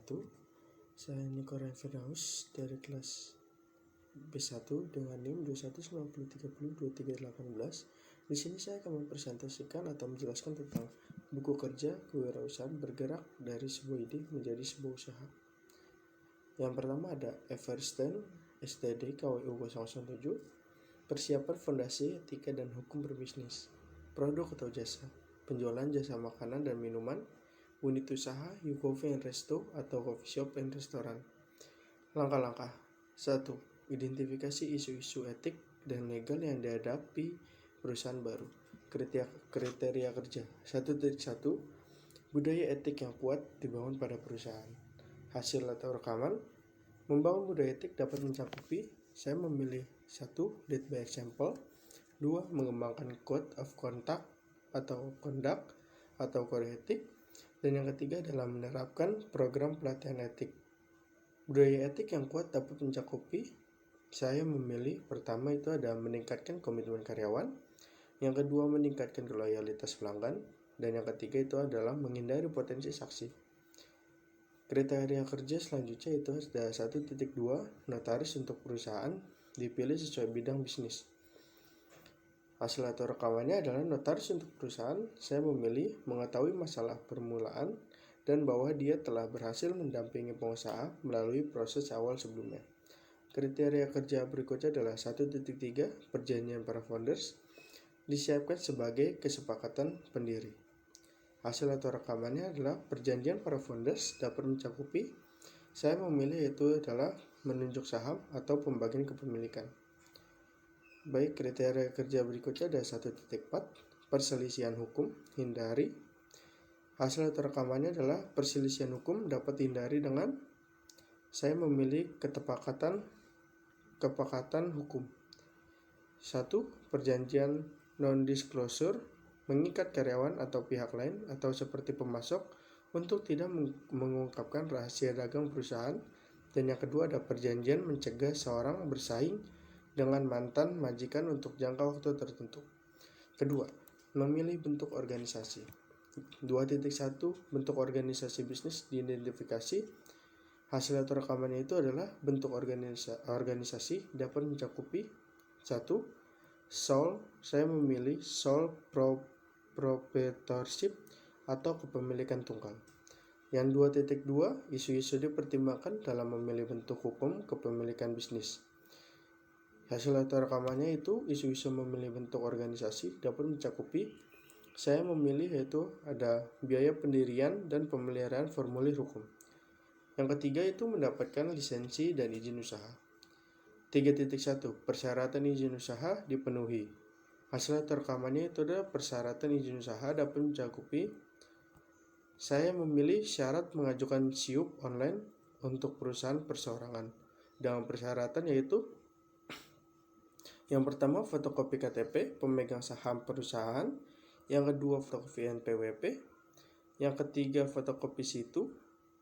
wabarakatuh. Saya Niko Firdaus dari kelas B1 dengan NIM 2190302318. Di sini saya akan mempresentasikan atau menjelaskan tentang buku kerja kewirausahaan bergerak dari sebuah ide menjadi sebuah usaha. Yang pertama ada Everstein STD KWU 007, persiapan fondasi etika dan hukum berbisnis, produk atau jasa, penjualan jasa makanan dan minuman, unit usaha You Coffee and Resto atau coffee shop and restoran. Langkah-langkah. 1. Identifikasi isu-isu etik dan legal yang dihadapi perusahaan baru. Kriteria kerja. 1.1. Budaya etik yang kuat dibangun pada perusahaan. Hasil atau rekaman. Membangun budaya etik dapat mencakupi, saya memilih 1. Lead by example. 2. Mengembangkan code of conduct atau kode etik. Dan yang ketiga adalah menerapkan program pelatihan etik. Budaya etik yang kuat dapat mencakupi, saya memilih pertama itu ada meningkatkan komitmen karyawan, yang kedua meningkatkan loyalitas pelanggan, dan yang ketiga itu adalah menghindari potensi saksi. Kriteria kerja selanjutnya itu ada 1.2, notaris untuk perusahaan dipilih sesuai bidang bisnis. Hasil atau rekamannya adalah notaris untuk perusahaan, saya memilih mengetahui masalah permulaan dan bahwa dia telah berhasil mendampingi pengusaha melalui proses awal sebelumnya. Kriteria kerja berikutnya adalah 1.3, perjanjian para founders, disiapkan sebagai kesepakatan pendiri. Hasil atau rekamannya adalah perjanjian para founders dapat mencakupi, saya memilih itu adalah menunjuk saham atau pembagian kepemilikan. Baik, kriteria kerja berikutnya ada 1.4, perselisihan hukum, hindari. Hasil atau rekamannya adalah perselisihan hukum dapat dihindari dengan, saya memilih kepakatan hukum. 1. Perjanjian non-disclosure, mengikat karyawan atau pihak lain atau seperti pemasok untuk tidak mengungkapkan rahasia dagang perusahaan. Dan yang kedua ada perjanjian mencegah seorang bersaing dengan mantan majikan untuk jangka waktu tertentu. Kedua, memilih bentuk organisasi. 2.1, bentuk organisasi bisnis diidentifikasi. Hasil atau rekamannya itu adalah bentuk organisasi dapat mencakupi 1. Sole, saya memilih sole proprietorship atau kepemilikan tunggal. Yang 2.2, isu-isu dipertimbangkan dalam memilih bentuk hukum kepemilikan bisnis. Hasil atau rekamannya itu isu-isu memilih bentuk organisasi dapat mencakupi, saya memilih yaitu ada biaya pendirian dan pemeliharaan formulir hukum. Yang ketiga itu mendapatkan lisensi dan izin usaha. 3.1, persyaratan izin usaha dipenuhi. Hasil atau rekamannya itu adalah persyaratan izin usaha dapat mencakupi, saya memilih syarat mengajukan SIUP online untuk perusahaan perseorangan dengan persyaratan yaitu yang pertama fotokopi KTP pemegang saham perusahaan, yang kedua fotokopi NPWP, yang ketiga fotokopi situ,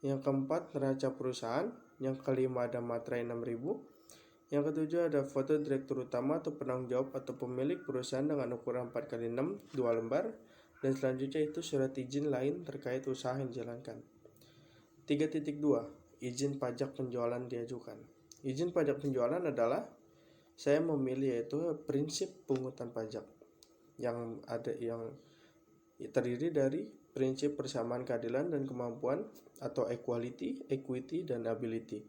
yang keempat neraca perusahaan, yang kelima ada materai 6000, yang ketujuh ada foto direktur utama atau penanggung jawab atau pemilik perusahaan dengan ukuran 4x6 2 lembar, dan selanjutnya itu surat izin lain terkait usaha yang dijalankan. 3.2, izin pajak penjualan diajukan. Izin pajak penjualan adalah saya memilih yaitu prinsip pungutan pajak yang terdiri dari prinsip persamaan keadilan dan kemampuan atau equality, equity, dan ability.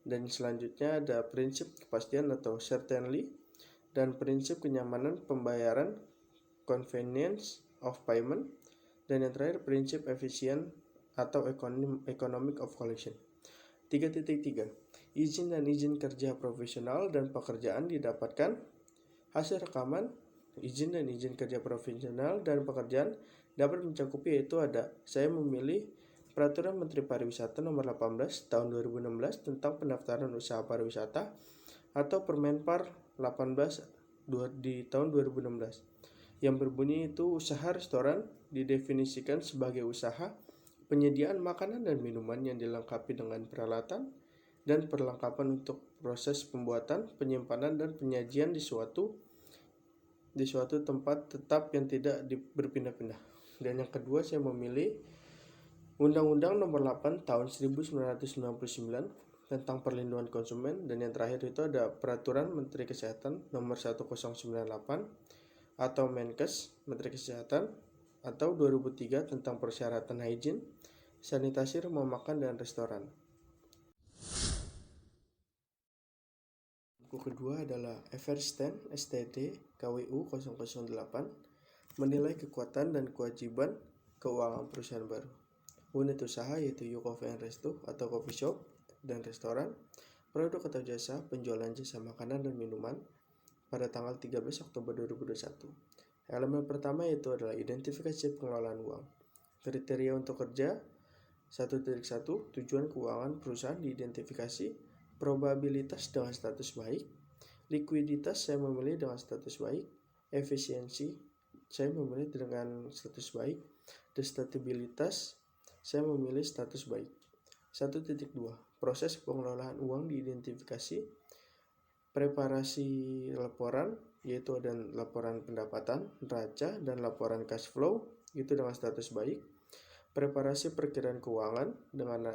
Dan selanjutnya ada prinsip kepastian atau certainly dan prinsip kenyamanan pembayaran, convenience of payment, dan yang terakhir prinsip efisien atau economic of collection. 3.3, izin dan izin kerja profesional dan pekerjaan didapatkan. Hasil rekaman, izin dan izin kerja profesional dan pekerjaan dapat mencakupi yaitu ada, saya memilih Peraturan Menteri Pariwisata Nomor 18 Tahun 2016 tentang pendaftaran usaha pariwisata atau Permenpar 18 di tahun 2016 yang berbunyi itu usaha restoran didefinisikan sebagai usaha penyediaan makanan dan minuman yang dilengkapi dengan peralatan dan perlengkapan untuk proses pembuatan, penyimpanan, dan penyajian di suatu tempat tetap yang tidak berpindah-pindah. Dan yang kedua saya memilih Undang-Undang Nomor 8 Tahun 1999 tentang Perlindungan Konsumen, dan yang terakhir itu ada Peraturan Menteri Kesehatan Nomor 1098 atau Menkes Menteri Kesehatan atau 2003 tentang persyaratan hygiene, sanitasi rumah makan dan restoran. Buku kedua adalah Everstan STD KWU 008 menilai kekuatan dan kewajiban keuangan perusahaan baru. Unit usaha yaitu You Coffee and Resto atau coffee shop dan restoran, produk atau jasa, penjualan jasa makanan dan minuman pada tanggal 13 Oktober 2021. Elemen pertama yaitu adalah identifikasi pengelolaan uang. Kriteria untuk kerja 1.1 tujuan keuangan perusahaan diidentifikasi, probabilitas dengan status baik, likuiditas saya memilih dengan status baik, efisiensi saya memilih dengan status baik, dan stabilitas saya memilih status baik. 1.2 proses pengelolaan uang diidentifikasi, preparasi laporan yaitu ada laporan pendapatan, neraca, dan laporan cash flow itu dengan status baik. Preparasi perkiraan keuangan dengan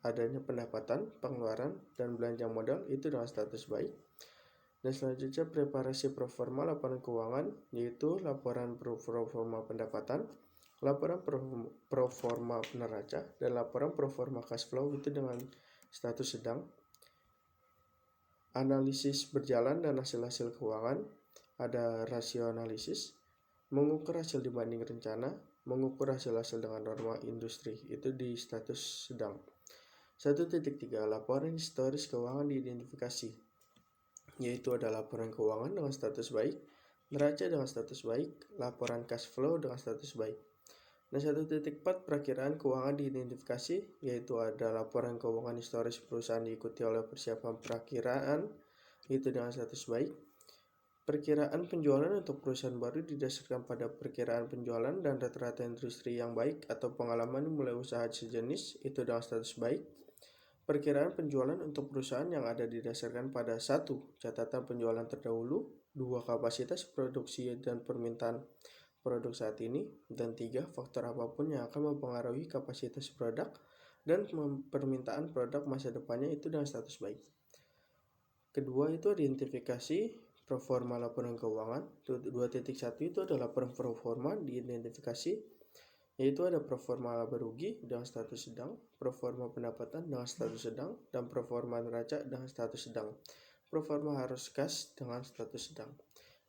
adanya pendapatan, pengeluaran, dan belanja modal itu dengan status baik. Dan selanjutnya preparasi proforma laporan keuangan yaitu laporan proforma pendapatan, laporan proforma neraca, dan laporan proforma cash flow itu dengan status sedang. Analisis berjalan dan hasil-hasil keuangan, ada rasio analisis, mengukur hasil dibanding rencana, mengukur hasil-hasil dengan norma industri itu di status sedang. 1.3 laporan historis keuangan diidentifikasi, yaitu ada laporan keuangan dengan status baik, neraca dengan status baik, laporan cash flow dengan status baik. Dan 1.4 perakiraan keuangan diidentifikasi, yaitu ada laporan keuangan historis perusahaan diikuti oleh persiapan perakiraan itu dengan status baik. Perkiraan penjualan untuk perusahaan baru didasarkan pada perkiraan penjualan dan rata-rata industri yang baik atau pengalaman mulai usaha sejenis itu dengan status baik. Perkiraan penjualan untuk perusahaan yang ada didasarkan pada 1. Catatan penjualan terdahulu, 2. Kapasitas produksi dan permintaan produk saat ini, dan 3. Faktor apapun yang akan mempengaruhi kapasitas produk dan permintaan produk masa depannya itu dengan status baik. Kedua itu identifikasi proforma laporan keuangan. 2.1 itu adalah laporan proforma diidentifikasi, yaitu ada proforma laba rugi dengan status sedang, proforma pendapatan dengan status sedang, dan proforma neraca dengan status sedang. Proforma harus kas dengan status sedang.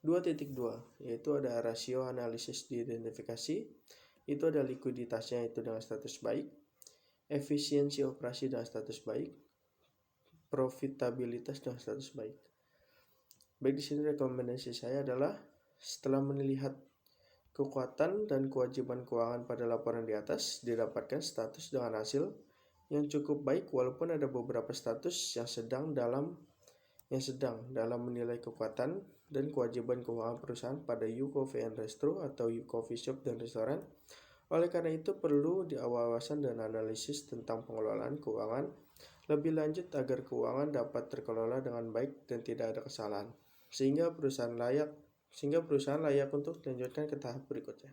2.2 yaitu ada rasio analisis diidentifikasi, itu ada likuiditasnya itu dengan status baik, efisiensi operasi dengan status baik, profitabilitas dengan status baik. Baik, di sini rekomendasi saya adalah setelah melihat kekuatan dan kewajiban keuangan pada laporan di atas, didapatkan status dengan hasil yang cukup baik walaupun ada beberapa status yang sedang dalam menilai kekuatan dan kewajiban keuangan perusahaan pada You Coffee and Resto atau You Coffee Shop dan restoran. Oleh karena itu perlu wawasan dan analisis tentang pengelolaan keuangan lebih lanjut agar keuangan dapat terkelola dengan baik dan tidak ada kesalahan, sehingga perusahaan layak untuk dilanjutkan ke tahap berikutnya.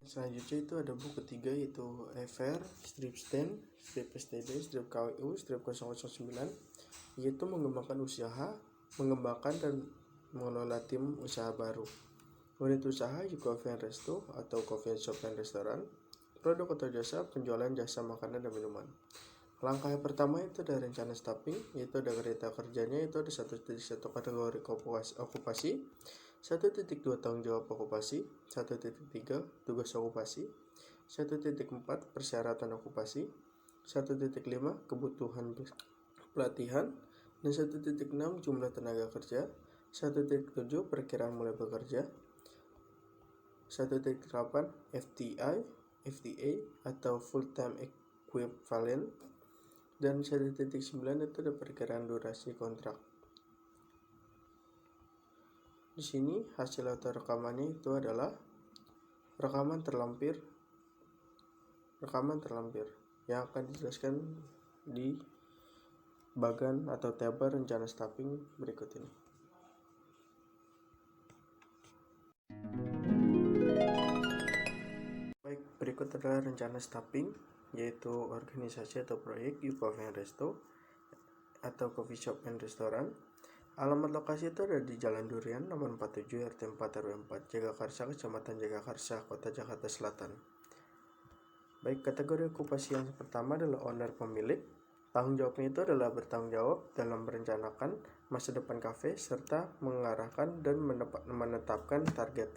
Selanjutnya itu ada buku ketiga yaitu EVER, strip STEN, strip STD, strip KWU, strip 009, yaitu mengembangkan dan mengelola tim usaha baru. Unit usaha You Coffee and Resto atau coffee shop and restoran, produk atau jasa, penjualan jasa makanan dan minuman. Langkah yang pertama itu ada rencana staffing, yaitu ada kriteria kerjanya, itu ada 1.1 kategori okupasi, 1.2 tanggung jawab okupasi, 1.3 tugas okupasi, 1.4 persyaratan okupasi, 1.5 kebutuhan pelatihan, dan 1.6 jumlah tenaga kerja, 1.7 perkiraan mulai bekerja, 1.8 FTA atau full time equivalent, dan 1.9 itu ada perkiraan durasi kontrak. Di sini hasil atau rekamannya itu adalah rekaman terlampir yang akan dijelaskan di bagan atau tabel rencana staffing berikut ini. berikut adalah rencana staffing, yaitu organisasi atau proyek Pub and Resto atau coffee shop and restoran. Alamat lokasi itu ada di Jalan Durian nomor 47 RT 4 RW 4 Jagakarsa, Kecamatan Jagakarsa, Kota Jakarta Selatan. Baik, kategori okupasi yang pertama adalah owner pemilik. Tanggung jawabnya itu adalah bertanggung jawab dalam merencanakan masa depan kafe serta mengarahkan dan menetapkan target.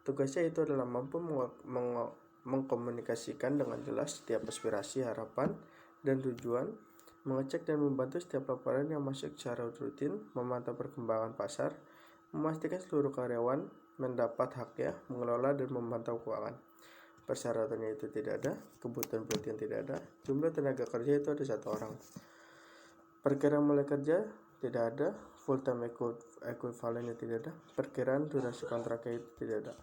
Tugasnya itu adalah mampu mengkomunikasikan dengan jelas setiap aspirasi, harapan, dan tujuan, mengecek dan membantu setiap laporan yang masuk secara rutin, memantau perkembangan pasar, memastikan seluruh karyawan mendapat haknya, mengelola dan memantau keuangan. Persyaratannya itu tidak ada, kebutuhan pelatihan tidak ada, jumlah tenaga kerja itu ada 1 orang. Perkiraan mulai kerja tidak ada, full time equivalennya tidak ada, perkiraan durasi kontraknya itu tidak ada.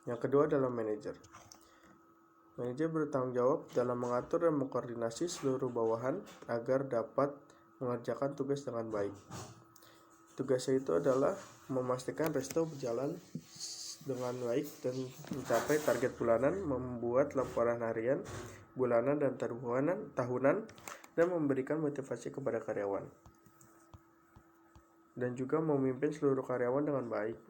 Yang kedua adalah manajer. Manajer bertanggung jawab dalam mengatur dan mengkoordinasi seluruh bawahan agar dapat mengerjakan tugas dengan baik. Tugasnya itu adalah memastikan resto berjalan dengan baik dan mencapai target bulanan, membuat laporan harian, bulanan, dan tahunan, dan memberikan motivasi kepada karyawan. Dan juga memimpin seluruh karyawan dengan baik.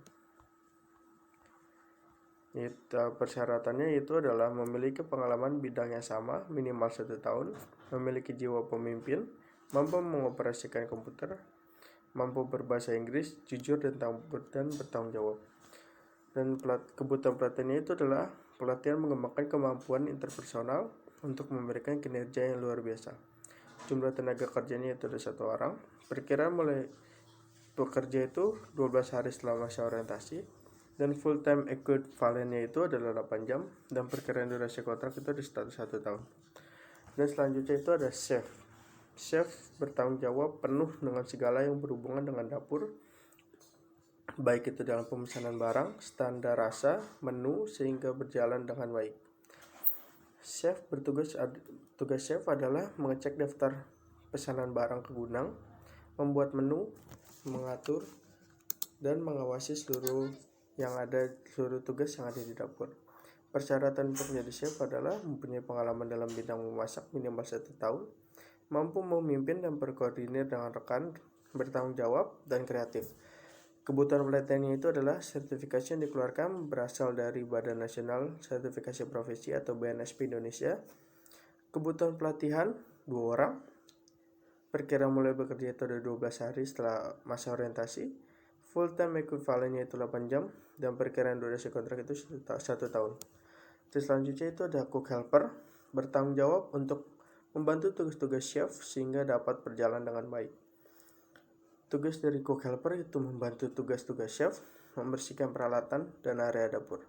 Persyaratannya itu adalah memiliki pengalaman bidang yang sama minimal 1 tahun, memiliki jiwa pemimpin, mampu mengoperasikan komputer, mampu berbahasa Inggris, jujur dan bertanggung jawab. Dan kebutuhan pelatihannya itu adalah pelatihan mengembangkan kemampuan interpersonal untuk memberikan kinerja yang luar biasa. Jumlah tenaga kerjanya itu ada 1 orang. Perkiraan mulai bekerja itu 12 hari setelah masa orientasi. Dan full time equivalennya itu adalah 8 jam. Dan perkiraan durasi kontrak itu ada 1 tahun. Dan selanjutnya itu ada chef. Chef bertanggung jawab penuh dengan segala yang berhubungan dengan dapur, baik itu dalam pemesanan barang, standar rasa, menu, sehingga berjalan dengan baik. Tugas chef adalah mengecek daftar pesanan barang ke gudang, membuat menu, mengatur, dan mengawasi seluruh tugas yang ada di dapur. Persyaratan untuk menjadi chef adalah mempunyai pengalaman dalam bidang memasak minimal 1 tahun, mampu memimpin dan berkoordinir dengan rekan, bertanggung jawab, dan kreatif. Kebutuhan pelatihannya itu adalah sertifikasi yang dikeluarkan berasal dari Badan Nasional Sertifikasi Profesi atau BNSP Indonesia. Kebutuhan pelatihan 2 orang. Perkiraan mulai bekerja itu ada 12 hari setelah masa orientasi. Full time equivalennya itu 8 jam dan perkiraan durasi kontrak itu 1 tahun. Terus selanjutnya itu ada cook helper, bertanggung jawab untuk membantu tugas-tugas chef sehingga dapat berjalan dengan baik. Tugas dari cook helper itu membantu tugas-tugas chef, membersihkan peralatan dan area dapur.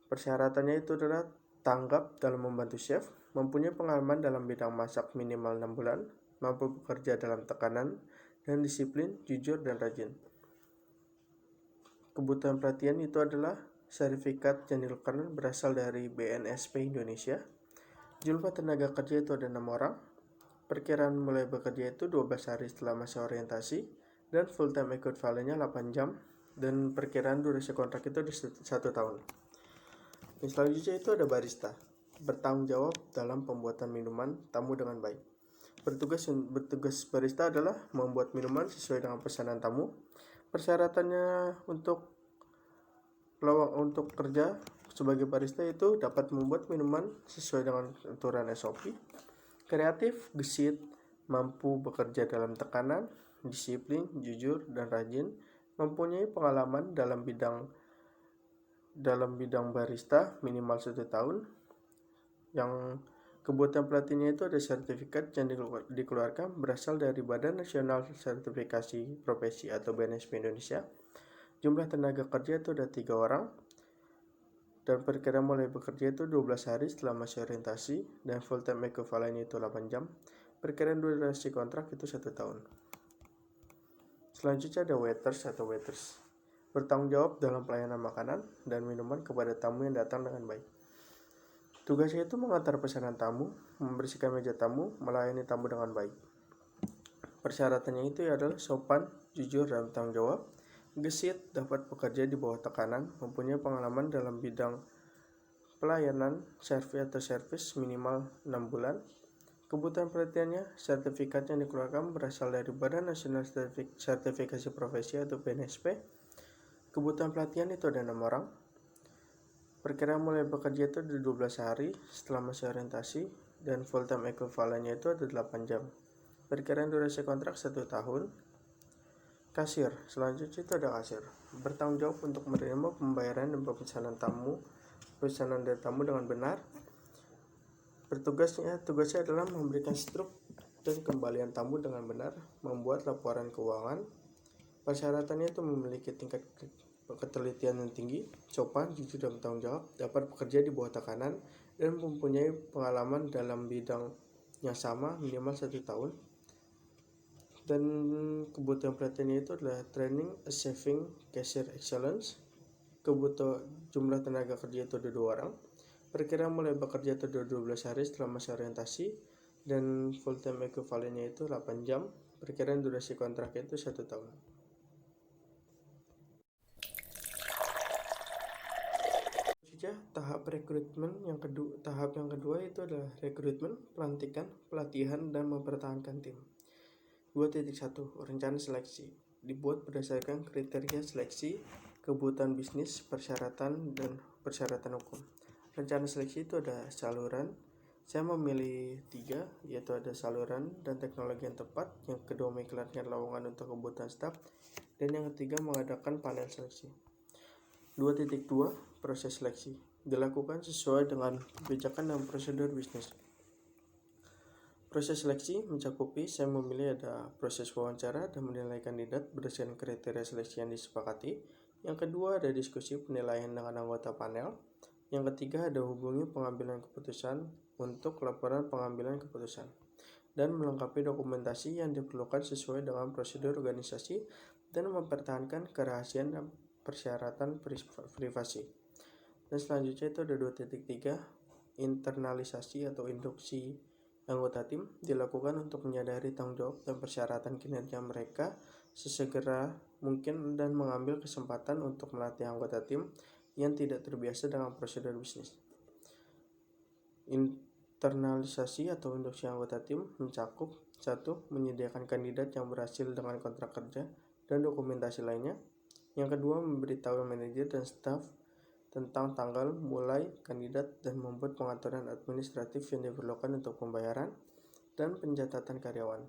Persyaratannya itu adalah tanggap dalam membantu chef, mempunyai pengalaman dalam bidang masak minimal 6 bulan, mampu bekerja dalam tekanan, dan disiplin, jujur, dan rajin. Kebutuhan pelatihan itu adalah sertifikat yang dilakukan berasal dari BNSP Indonesia. Jumlah tenaga kerja itu ada 6 orang. Perkiraan mulai bekerja itu 12 hari setelah masa orientasi dan full time equivalennya 8 jam dan perkiraan durasi kontrak itu di 1 tahun. Dan selanjutnya itu ada barista, bertanggung jawab dalam pembuatan minuman tamu dengan baik. Bertugas barista adalah membuat minuman sesuai dengan pesanan tamu. Persyaratannya untuk kerja sebagai barista itu dapat membuat minuman sesuai dengan aturan SOP. Kreatif, gesit, mampu bekerja dalam tekanan, disiplin, jujur, dan rajin, mempunyai pengalaman dalam bidang barista minimal 1 tahun. Yang kebutuhan pelatihnya itu ada sertifikat yang dikeluarkan berasal dari Badan Nasional Sertifikasi Profesi atau BNSP Indonesia. Jumlah tenaga kerja itu ada 3 orang. Dan perkiraan mulai bekerja itu 12 hari setelah masa orientasi dan full time equivalennya itu 8 jam. Perkiraan durasi kontrak itu 1 tahun. Selanjutnya ada waiters. Bertanggung jawab dalam pelayanan makanan dan minuman kepada tamu yang datang dengan baik. Tugasnya itu mengantar pesanan tamu, membersihkan meja tamu, melayani tamu dengan baik. Persyaratannya itu adalah sopan, jujur, dan bertanggung jawab. Gesit, dapat bekerja di bawah tekanan, mempunyai pengalaman dalam bidang pelayanan service minimal 6 bulan. Kebutuhan pelatihannya, sertifikat yang dikeluarkan berasal dari Badan Nasional Sertifikasi Profesi atau BNSP. Kebutuhan pelatihan itu ada 6 orang. Perkiraan mulai bekerja itu ada 12 hari setelah masa orientasi, dan full time equivalennya itu ada 8 jam. Perkiraan durasi kontrak 1 tahun. Kasir, selanjutnya itu ada kasir. Bertanggung jawab untuk menerima pembayaran dan pesanan dari tamu dengan benar. Tugasnya adalah memberikan struk dan kembalian tamu dengan benar, membuat laporan keuangan. Persyaratannya itu memiliki tingkat ketelitian yang tinggi, sopan, jujur dan bertanggung jawab, dapat bekerja di bawah tekanan, dan mempunyai pengalaman dalam bidang yang sama minimal 1 tahun. Dan kebutuhan pelatihannya itu adalah training saving cashier excellence. Kebutuhan jumlah tenaga kerja itu ada 2 orang. Perkiraan mulai bekerja itu ada 12 hari setelah masa orientasi, dan full time equivalennya itu 8 jam. Perkiraan durasi kontraknya itu 1 tahun. Tahap rekrutmen tahap yang kedua itu adalah rekrutmen, pelantikan, pelatihan, dan mempertahankan tim. 2.1 Rencana seleksi dibuat berdasarkan kriteria seleksi, kebutuhan bisnis, persyaratan, dan persyaratan hukum. Rencana seleksi itu ada saluran. Saya memilih 3, yaitu ada saluran dan teknologi yang tepat. Yang kedua, mengiklankan lowongan untuk kebutuhan staf. Dan yang ketiga, mengadakan panel seleksi. 2.2 Proses seleksi dilakukan sesuai dengan kebijakan dan prosedur bisnis. Proses seleksi mencakupi saya memilih ada proses wawancara dan menilai kandidat berdasarkan kriteria seleksi yang disepakati. Yang kedua ada diskusi penilaian dengan anggota panel. Yang ketiga ada hubungi pengambilan keputusan untuk laporan pengambilan keputusan dan melengkapi dokumentasi yang diperlukan sesuai dengan prosedur organisasi dan mempertahankan kerahasiaan dan persyaratan privasi. Dan selanjutnya itu ada 2.3 internalisasi atau induksi anggota tim dilakukan untuk menyadari tanggung jawab dan persyaratan kinerja mereka sesegera mungkin dan mengambil kesempatan untuk melatih anggota tim yang tidak terbiasa dengan prosedur bisnis. Internalisasi atau induksi anggota tim mencakup 1. Menyediakan kandidat yang berhasil dengan kontrak kerja dan dokumentasi lainnya. Yang kedua, memberitahu manajer dan staf tentang tanggal mulai kandidat dan membuat pengaturan administratif yang diperlukan untuk pembayaran dan pencatatan karyawan.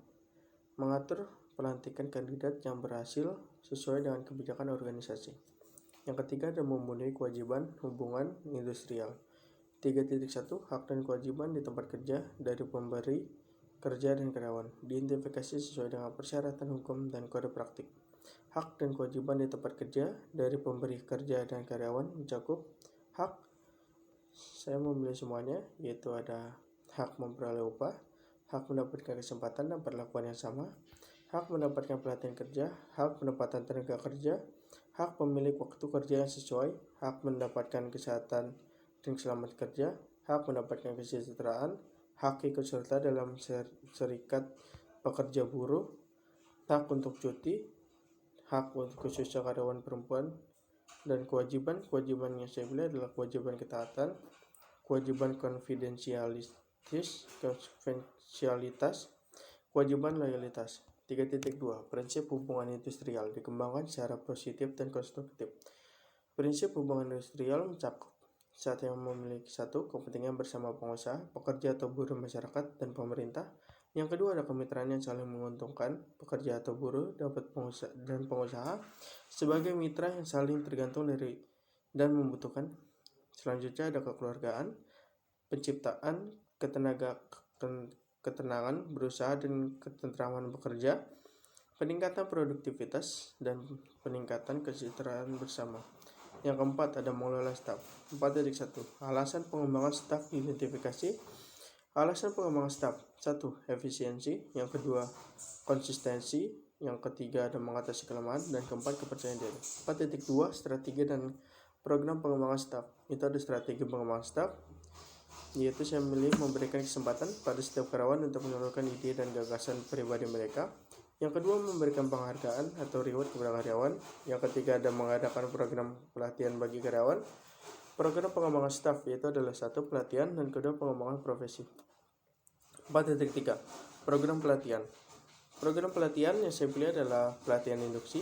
Mengatur pelantikan kandidat yang berhasil sesuai dengan kebijakan organisasi. Yang ketiga ada memenuhi kewajiban hubungan industrial. 3.1 Hak dan kewajiban di tempat kerja dari pemberi kerja dan karyawan diidentifikasi sesuai dengan persyaratan hukum dan kode praktik. Hak dan kewajiban di tempat kerja dari pemberi kerja dan karyawan mencakup hak, saya memilih semuanya, yaitu ada hak memperoleh upah, hak mendapatkan kesempatan dan perlakuan yang sama, hak mendapatkan pelatihan kerja, hak penempatan tenaga kerja, hak pemilik waktu kerja yang sesuai, hak mendapatkan kesehatan dan keselamatan kerja, hak mendapatkan kesejahteraan, hak ikut serta dalam serikat pekerja buruh, hak untuk cuti, hak untuk khususnya karyawan perempuan, dan kewajiban yang saya pilih adalah kewajiban ketaatan, kewajiban konfidensialitas, kewajiban loyalitas. 3.2 Prinsip hubungan industrial dikembangkan secara positif dan konstruktif. Prinsip hubungan industrial mencakup saat yang memiliki 1. Kepentingan bersama pengusaha, pekerja atau buruh, masyarakat, dan pemerintah. Yang kedua ada kemitraan yang saling menguntungkan, pekerja atau buruh dapat pengusaha sebagai mitra yang saling tergantung dari dan membutuhkan. Selanjutnya ada kekeluargaan, penciptaan ketenangan berusaha dan ketentraman bekerja, peningkatan produktivitas, dan peningkatan kesejahteraan bersama. Yang keempat ada mengelola staf. 4.1 Alasan pengembangan staf diidentifikasi. Alasan pengembangan staf 1. Efisiensi. Yang kedua konsistensi. Yang ketiga ada mengatasi kelemahan. Dan keempat kepercayaan diri. 4.2 Strategi dan program pengembangan staf. Itu ada strategi pengembangan staf, yaitu saya memilih memberikan kesempatan pada setiap karyawan untuk menyalurkan ide dan gagasan pribadi mereka. Yang kedua memberikan penghargaan atau reward kepada karyawan. Yang ketiga ada mengadakan program pelatihan bagi karyawan. Program pengembangan staf yaitu adalah 1. Pelatihan dan kedua pengembangan profesi. 4.3 Program pelatihan. Program pelatihan yang saya pilih adalah pelatihan induksi,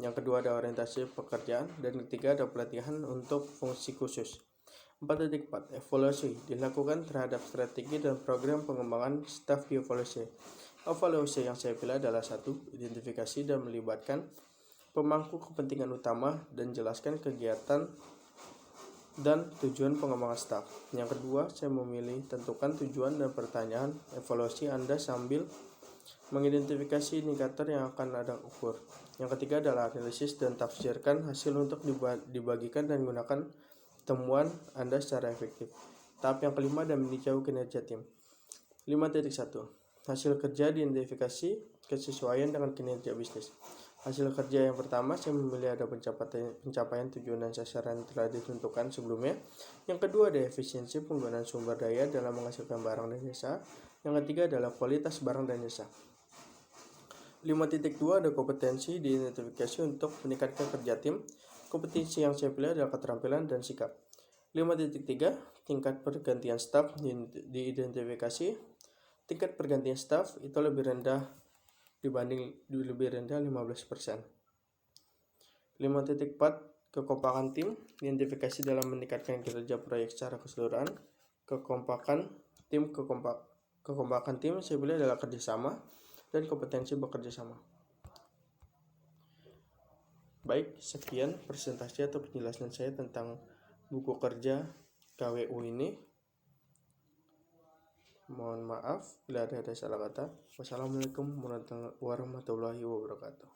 yang kedua ada orientasi pekerjaan, dan ketiga ada pelatihan untuk fungsi khusus. 4.4 Evaluasi dilakukan terhadap strategi dan program pengembangan staf evaluasi. Evaluasi yang saya pilih adalah 1. Identifikasi dan melibatkan pemangku kepentingan utama dan jelaskan kegiatan dan tujuan pengembangan staf. Yang kedua, saya memilih tentukan tujuan dan pertanyaan evaluasi Anda sambil mengidentifikasi indikator yang akan Anda ukur. Yang ketiga adalah analisis dan tafsirkan hasil untuk dibagikan dan gunakan temuan Anda secara efektif. Tahap yang kelima dan meninjau kinerja tim. 5.1 Hasil kerja diidentifikasi kesesuaian dengan kinerja bisnis. Hasil kerja yang pertama, saya memilih ada pencapaian tujuan dan sasaran yang telah ditentukan sebelumnya. Yang kedua ada efisiensi penggunaan sumber daya dalam menghasilkan barang dan jasa. Yang ketiga adalah kualitas barang dan jasa. 5.2 ada kompetensi diidentifikasi untuk meningkatkan kerja tim. Kompetensi yang saya pilih adalah keterampilan dan sikap. 5.3 tingkat pergantian staf diidentifikasi. Tingkat pergantian staf itu lebih rendah 15%. 5.4 kekompakan tim identifikasi dalam meningkatkan kinerja proyek secara keseluruhan. Kekompakan tim saya pilih adalah kerjasama dan kompetensi bekerja sama. Baik, sekian presentasi atau penjelasan saya tentang buku kerja KWU ini. Mohon maaf bila ada salah kata. Wassalamualaikum warahmatullahi wabarakatuh.